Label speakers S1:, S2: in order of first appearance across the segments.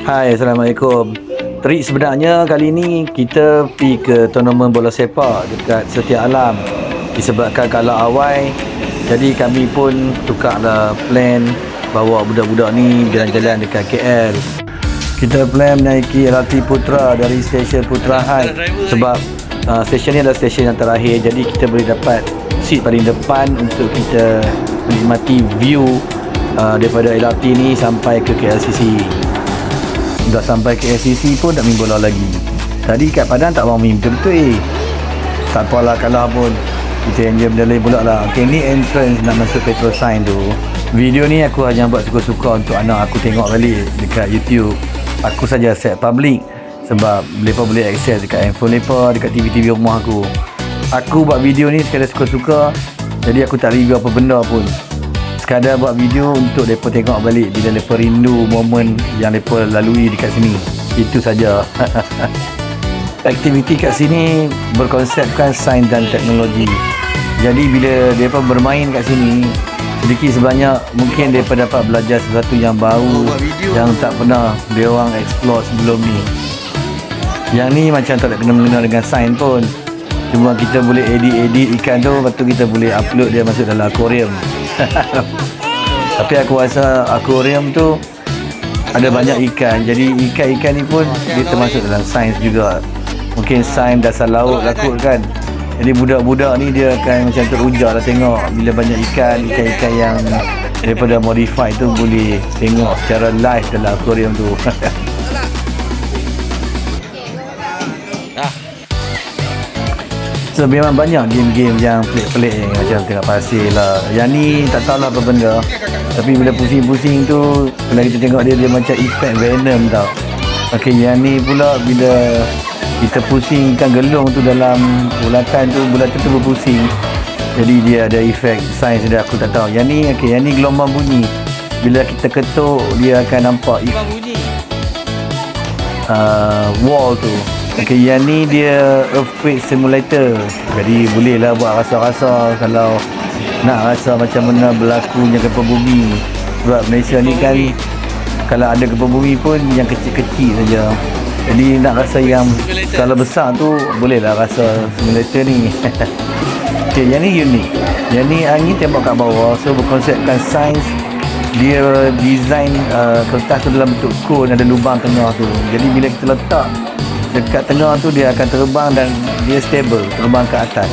S1: Hai, Assalamualaikum. Trik sebenarnya kali ni kita pergi ke tournament bola sepak dekat Setia Alam. Disebabkan kalah awal, jadi kami pun tukarlah plan bawa budak-budak ni jalan-jalan dekat KL. Kita plan menaiki LRT Putra dari stesen Putra High sebab stesen ni adalah stesen yang terakhir, jadi kita boleh dapat seat paling depan untuk kita menikmati view daripada LRT ni sampai ke KLCC. Dah sampai ke KLCC pun nak main bola lagi. Tadi kat Padang tak mau main betul-betul. Tak apalah kalah pun, kita enjoy benda lain pula lah. Okay, ni entrance nak masuk Petrosign tu. Video ni aku hanya buat suka-suka untuk anak aku tengok balik dekat YouTube. Aku saja set public sebab mereka boleh access dekat handphone mereka, dekat TV-TV rumah aku. Aku buat video ni sekadar suka-suka, jadi aku tak review apa benda pun. Sekadar buat video untuk mereka tengok balik bila mereka rindu momen yang mereka lalui dekat sini. Itu saja. Aktiviti kat sini berkonsepkan sains dan teknologi. Jadi bila mereka bermain kat sini, sedikit sebanyak mungkin mereka dapat belajar sesuatu yang baru yang tak pernah dia orang explore sebelum ni. Yang ni macam tak ada kena-mengena dengan sains pun. Cuma kita boleh edit ikan tu, lepas tu kita boleh upload dia masuk dalam akuarium. Tapi aku rasa akuarium tu ada banyak ikan, jadi ikan-ikan ni pun dia termasuk dalam sains juga. Mungkin sains dasar laut lah kot kan. Jadi budak-budak ni dia akan macam teruja lah tengok bila banyak ikan-ikan yang daripada modify tu boleh tengok secara live dalam akuarium tu. So memang banyak game-game yang pelik-pelik macam tengok pasir lah. Yang ni tak tahulah apa benda, tapi bila pusing-pusing tu, kalau kita tengok dia macam efek Venom tau. Okey, yang ni pula bila kita pusingkan gelung tu dalam bulatan tu berpusing, jadi dia ada efek sains dia, aku tak tahu. Yang ni okey, yang ni gelombang bunyi. Bila kita ketuk dia akan nampak wall tu. Okey, yang ni dia earthquake simulator. Jadi bolehlah buat rasa-rasa kalau nak rasa macam mana berlakunya gempa bumi. Sebab Malaysia ni kan kalau ada gempa bumi pun yang kecil-kecil saja. Jadi nak rasa yang skala besar tu bolehlah rasa simulator ni. Okey, yang ni unik. Yang ni angin tembak kat bawah, so berkonsepkan sains. Dia design kertas tu dalam bentuk cone, ada lubang tengah tu. Jadi bila kita letak dekat tengah tu, dia akan terbang dan dia stable, terbang ke atas.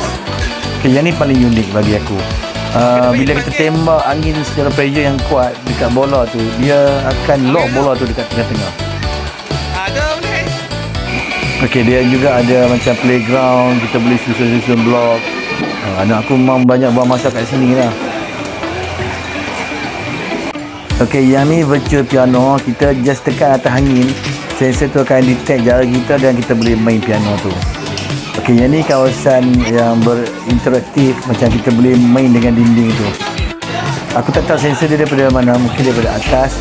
S1: Okay, yang ni paling unik bagi aku. Bila kita tembak angin secara pressure yang kuat dekat bola tu, dia akan lock bola tu dekat tengah-tengah. Okay, dia juga ada macam playground, kita boleh susun-susun blok. Anak aku memang banyak buat masa kat sini lah. Okay, yang ni virtual piano. Kita just tekan atas angin, sensor tu akan detect jari kita dan kita boleh main piano tu. Okey, yang ni kawasan yang berinteraktif, macam kita boleh main dengan dinding tu. Aku tak tahu sensor dia daripada mana, mungkin daripada atas.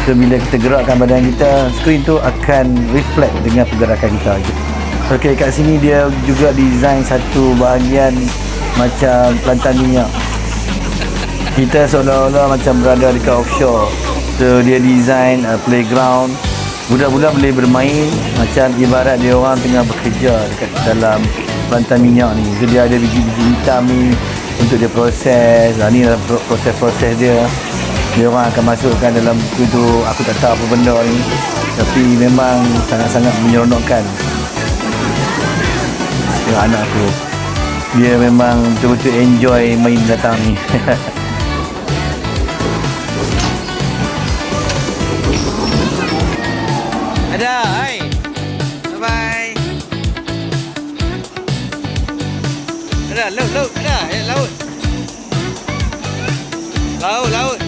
S1: So bila kita gerakkan badan kita, skrin tu akan reflect dengan pergerakan kita. Okey, kat sini dia juga design satu bahagian macam pelantan minyak. Kita seolah-olah macam berada dekat offshore. So dia design playground. Budak-budak boleh bermain macam ibarat dia orang tengah bekerja dekat dalam pelantan minyak ni. So dia ada biji-biji hitam ni untuk dia proses. Ni adalah proses-proses dia. Dia orang akan masukkan dalam buku tu. Aku tak tahu apa benda ni, tapi memang sangat-sangat menyeronokkan. Tengok anak aku, dia memang betul-betul enjoy main datang ni.
S2: Ada, hai. Bye-bye. Ada, laut, ada, laut. Laut.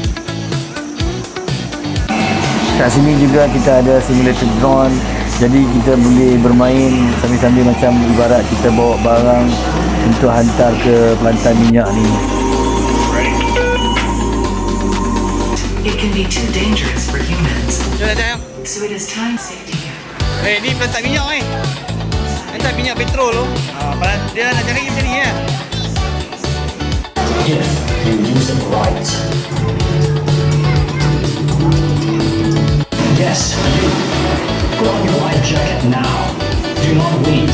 S1: Kat sini juga kita ada simulator drone. Jadi kita boleh bermain sambil-sambil macam ibarat kita bawa barang untuk hantar ke pelantan minyak ni.
S3: It can be too dangerous for humans.
S2: Jom.
S3: So it is time safety here.
S2: Ni pelantak minyak Hantar minyak petrol tu. Dia nak cari macam ni ya.
S4: If you use it right. Yes, you. Put on your life jacket now. Do not wait.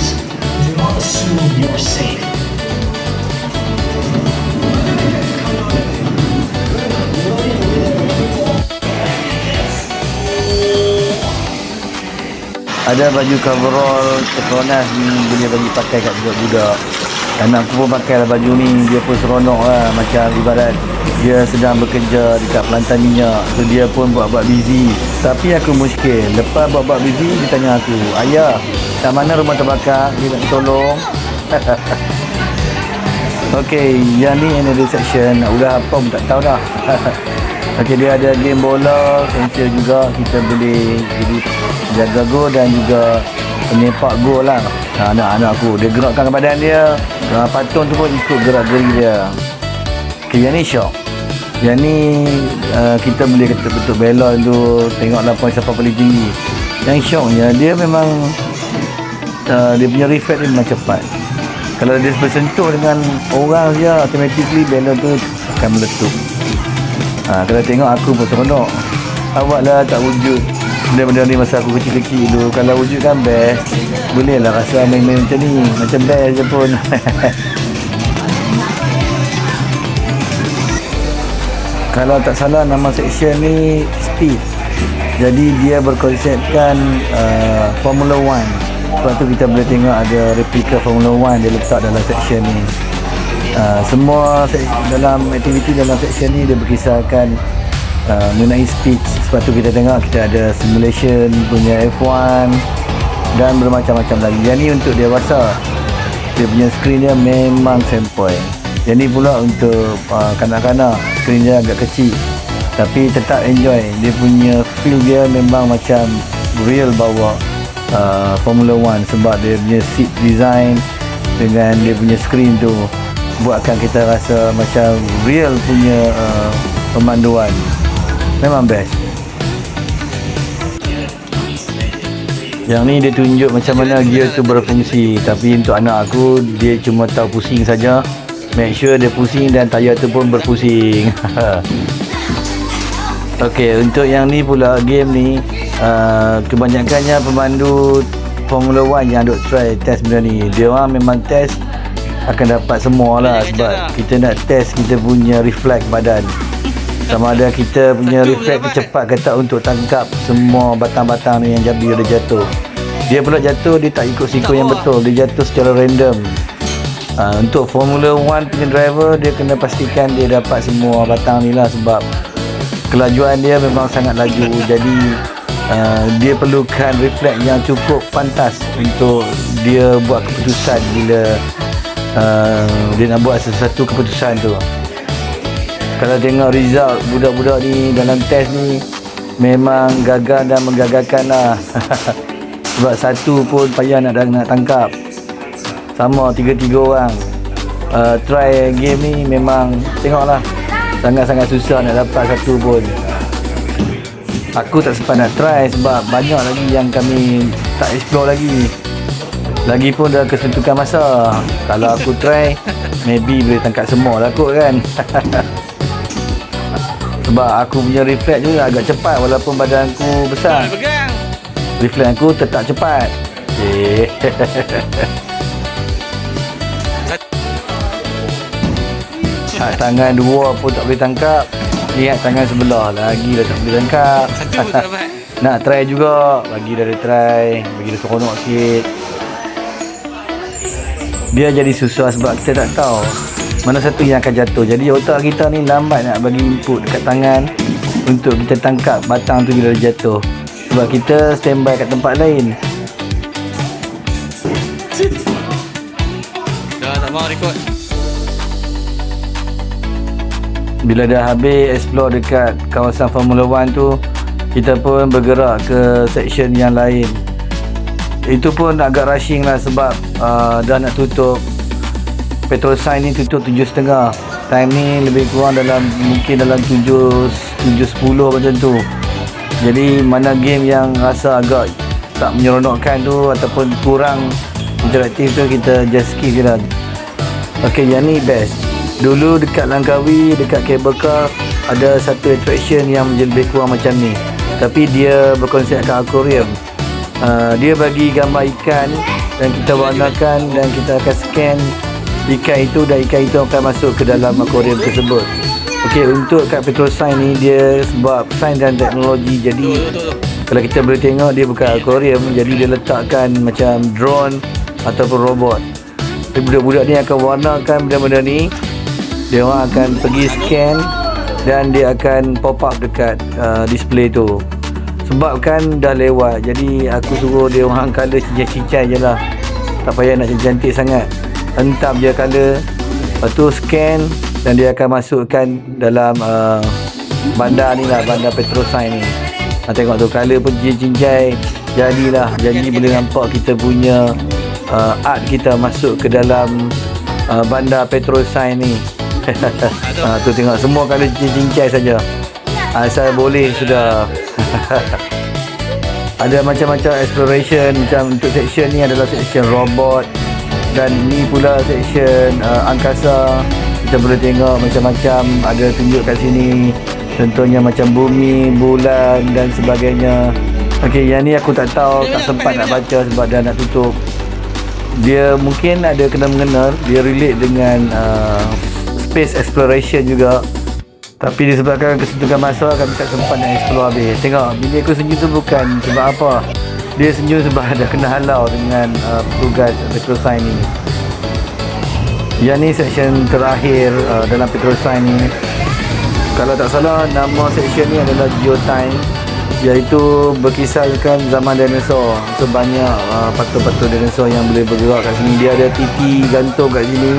S4: Do not assume you're safe.
S1: Ada baju coverall Petronas ni boleh bagi pakai kat budak-budak. Anak aku pun pakai lah baju ni, dia pun seronok lah, macam ibarat dia sedang bekerja dekat pelantan minyak, so dia pun buat-buat busy. Tapi aku muskil, lepas buat-buat busy dia tanya aku, ayah kat mana rumah terbakar, dia nak tolong. Okey, yang ni another section, udah apa pun tak tahu dah. Okey, dia ada game bola, sensor juga, kita boleh jadi jaga gol dan juga penyepak gol lah. Anak-anak aku, dia gerakkan badan dia, patung tu pun ikut gerak-geri dia. Okey, yang ni shock. Yang ni kita boleh kata betul bela tu, tengoklah poin siapa paling tinggi. Yang shocknya dia memang dia punya reflect dia memang cepat. Kalau dia bersentuh dengan orang je, automatically bela tu akan meletup. Kalau tengok aku pun seronok. Awak lah tak wujud benda-benda ni masa aku kecil-kecil dulu. Kalau wujud kan best, boleh lah rasa main-main macam ni, macam best je pun. Kalau tak salah nama section ni Speed, jadi dia berkonsepkan Formula 1. Sebab tu kita boleh tengok ada replika Formula 1 dia letak dalam section ni. Semua dalam aktiviti dalam section ni dia berkisarkan mengenai speed. Sebab tu kita tengok kita ada simulation punya F1 dan bermacam-macam lagi. Yang ni untuk dewasa, dia punya skrin dia memang sempoi. Yang ni pula untuk kanak-kanak, skrin dia agak kecil tapi tetap enjoy. Dia punya feel dia memang macam real bawa Formula 1 sebab dia punya seat design dengan dia punya skrin tu buatkan kita rasa macam real punya pemanduan. Memang best. Yang ni dia tunjuk macam mana gear tu berfungsi, tapi untuk anak aku dia cuma tahu pusing saja. Make sure dia pusing dan tayar tu pun berpusing. Okey, untuk yang ni pula game ni kebanyakannya pemandu Formula 1 yang duk try test benda ni, dia orang memang test akan dapat semua lah. Sebab kita nak test kita punya refleks badan, sama ada kita punya refleks cepat ke tak untuk tangkap semua batang-batang ni yang bila dia jatuh. Dia pula jatuh, dia tak ikut sikon yang betul, dia jatuh secara random. Untuk Formula 1 punya driver, dia kena pastikan dia dapat semua batang ni lah, sebab kelajuan dia memang sangat laju. Jadi dia perlukan refleks yang cukup pantas untuk dia buat keputusan bila dia nak buat sesuatu keputusan tu. Kalau tengok result budak-budak ni dalam test ni memang gagal dan menggagalkan lah. Sebab satu pun payah nak tangkap. Sama 3 orang try game ni memang tengoklah sangat-sangat susah nak dapat satu pun. Aku tak sempat nak try sebab banyak lagi yang kami tak explore lagi. Lagipun dah kesentukan masa. Kalau aku try maybe boleh tangkap semua lah kot kan. Sebab aku punya refleks juga agak cepat walaupun badanku besar. Refleks aku tetap cepat. Tangan dua pun tak boleh tangkap. Lihat tangan sebelah lagi dah tak boleh tangkap.
S2: Satu pun tak dapat.
S1: Nak try juga, bagi dah try, bagi dia seronok sikit. Dia jadi susah sebab kita tak tahu mana satu yang akan jatuh. Jadi otak kita ni lambat nak bagi input dekat tangan untuk kita tangkap batang tu bila dia jatuh. Sebab kita standby kat tempat lain.
S2: Dah tak mau record.
S1: Bila dah habis explore dekat kawasan Formula 1 tu, kita pun bergerak ke section yang lain. Itu pun agak rushing lah sebab dah nak tutup. Petrol sign ni tutup 7.30. Time ni lebih kurang mungkin dalam 7.10 macam tu. Jadi mana game yang rasa agak tak menyeronokkan tu ataupun kurang interaktif tu, kita just skip je lah. Ok, yang ni best. Dulu dekat Langkawi, dekat cable car, ada satu attraction yang lebih kurang macam ni. tapi dia berkonsepkan akuarium. Dia bagi gambar ikan dan kita warnakan dan kita akan scan ikan itu dan ikan itu akan masuk ke dalam akuarium tersebut. Okey, untuk kat Petrosign ni dia sebab sains dan teknologi, jadi kalau kita boleh tengok dia bukan akuarium, jadi dia letakkan macam drone ataupun robot. Jadi budak-budak ni akan warnakan benda-benda ni, dia orang akan pergi scan dan dia akan pop up dekat display tu. Sebab kan dah lewat, jadi aku suruh dia orang colour cincai-cincai je lah, tak payah nak cantik sangat, hentam je colour, lepas tu scan dan dia akan masukkan dalam bandar ni lah, bandar Petrosign ni. Tengok tu colour pun cincai, jadilah, jadi boleh nampak kita punya art kita masuk ke dalam bandar Petrosign ni. Tu tengok semua colour cincai saja, asal boleh sudah. Ada macam-macam exploration, macam untuk section ni adalah section robot dan ni pula section angkasa. Kita boleh tengok macam-macam, ada tunjuk kat sini contohnya macam bumi, bulan dan sebagainya. Okey, yang ni aku tak tahu, tak sempat nak baca sebab dah nak tutup. Dia mungkin ada kena-mengena, dia relate dengan space exploration juga. Tapi disebabkan kesentukan masa, kami tak sempat nak explore habis. Tengok, bila aku senyum tu bukan sebab apa. Dia senyum sebab ada kena halau dengan petugas Petrosign ni. Yang ni section terakhir dalam Petrosign ni. Kalau tak salah, nama section ni adalah Geotime, iaitu berkisarkan zaman dinosaur. So banyak patung-patung dinosaur yang boleh bergerak kat sini. Dia ada titi gantung kat sini.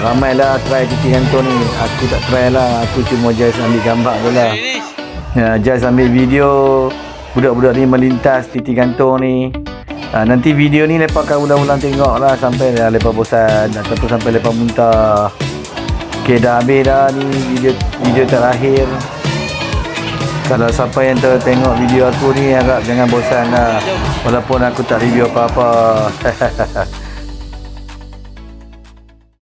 S1: Ramailah try titi gantung ni. Aku tak try lah, aku cuma just ambil gambar je lah. Just ambil video budak-budak ni melintas titi gantung ni. Nanti video ni lepas kau ulang-ulang tengok lah sampai lepas bosan ataupun sampai lepas muntah. Ok, dah habis dah ni video terakhir. Kalau siapa yang tengok video aku ni, harap jangan bosan lah, walaupun aku tak review apa-apa.